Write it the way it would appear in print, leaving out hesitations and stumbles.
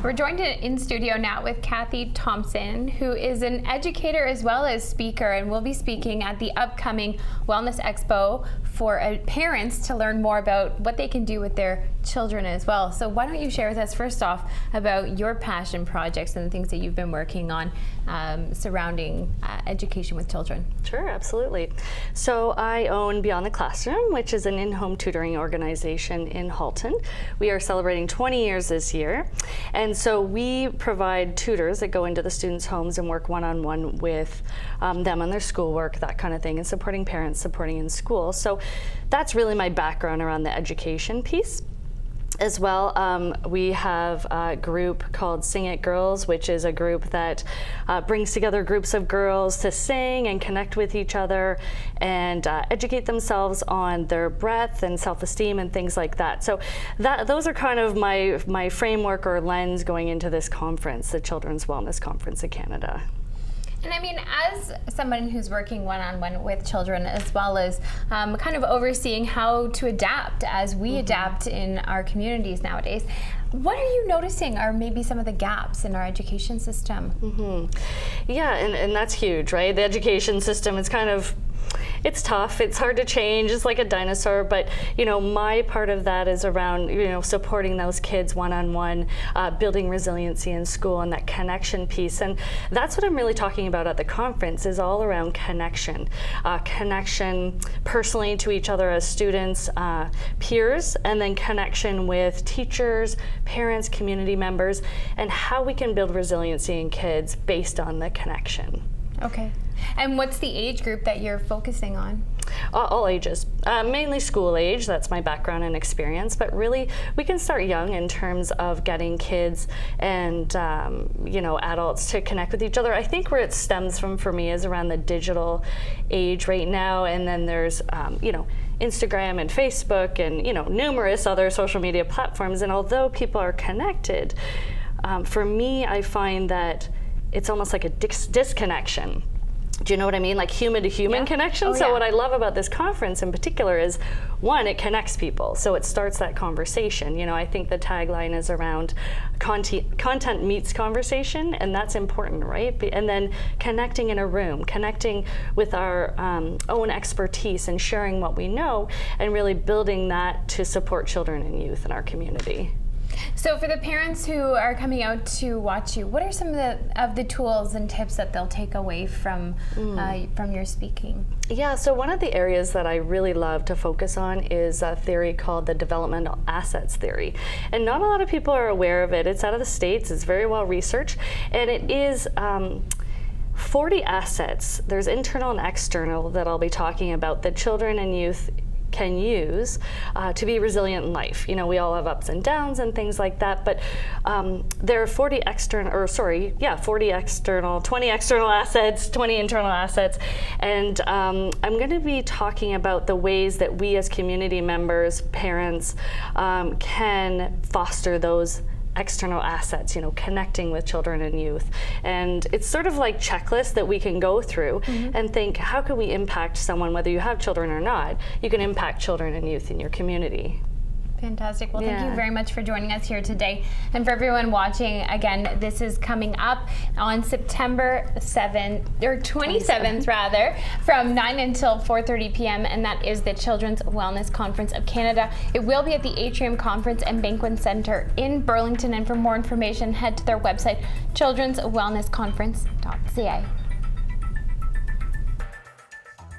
We're joined in studio now with Cathy Thompson, who is an educator as well as speaker, and will be speaking at the upcoming Wellness Expo for parents to learn more about what they can do with their children as well. So why don't you share with us first off about your passion projects and the things that you've been working on surrounding education with children. Sure, absolutely. So I own Beyond the Classroom, which is an in-home tutoring organization in Halton. We are celebrating 20 years this year. And so we provide tutors that go into the students' homes and work one-on-one with them on their schoolwork, that kind of thing, and supporting parents, supporting in school. So that's really my background around the education piece. As well, we have a group called Sing It Girls, which is a group that brings together groups of girls to sing and connect with each other and educate themselves on their breath and self-esteem and things like that. So those are kind of my framework or lens going into this conference, the Children's Wellness Conference in Canada. And I mean, as someone who's working one-on-one with children, as well as kind of overseeing how to adapt as we adapt in our communities nowadays, what are you noticing are maybe some of the gaps in our education system? Yeah, and that's huge, right? The education system is kind of, it's tough, it's hard to change, it's like a dinosaur, but my part of that is around supporting those kids one-on-one, building resiliency in school and that connection piece. And that's what I'm really talking about at the conference, is all around connection. Connection personally to each other as students, peers, and then connection with teachers, parents, community members, and how we can build resiliency in kids based on the connection. Okay. And what's the age group that you're focusing on? All ages, mainly school age. That's my background and experience, but really we can start young in terms of getting kids and adults to connect with each other. I think where it stems from for me is around the digital age right now, and then there's Instagram and Facebook and numerous other social media platforms. And although people are connected, for me I find that it's almost like a disconnection. Do you know what I mean? Like human to human connection. So what I love about this conference in particular is, one, it connects people. So it starts that conversation. I think the tagline is around content meets conversation, and that's important, right? And then connecting in a room, connecting with our own expertise and sharing what we know, and really building that to support children and youth in our community. So for the parents who are coming out to watch you, what are some of the tools and tips that they'll take away from your speaking? Yeah, so one of the areas that I really love to focus on is a theory called the developmental assets theory. And not a lot of people are aware of it. It's out of the States, it's very well researched, and it is 40 assets. There's internal and external that I'll be talking about that children and youth can use to be resilient in life. We all have ups and downs and things like that, but there are 40 external, 20 external assets, 20 internal assets, and I'm going to be talking about the ways that we as community members, parents, can foster those external assets, connecting with children and youth. And it's sort of like checklists that we can go through and think, how can we impact someone, whether you have children or not? You can impact children and youth in your community. Fantastic. Well, thank you very much for joining us here today. And for everyone watching, again, this is coming up on September 27th, rather, from 9 until 4:30 p.m., and that is the Children's Wellness Conference of Canada. It will be at the Atrium Conference and Banquet Centre in Burlington, and for more information, head to their website, childrenswellnessconference.ca.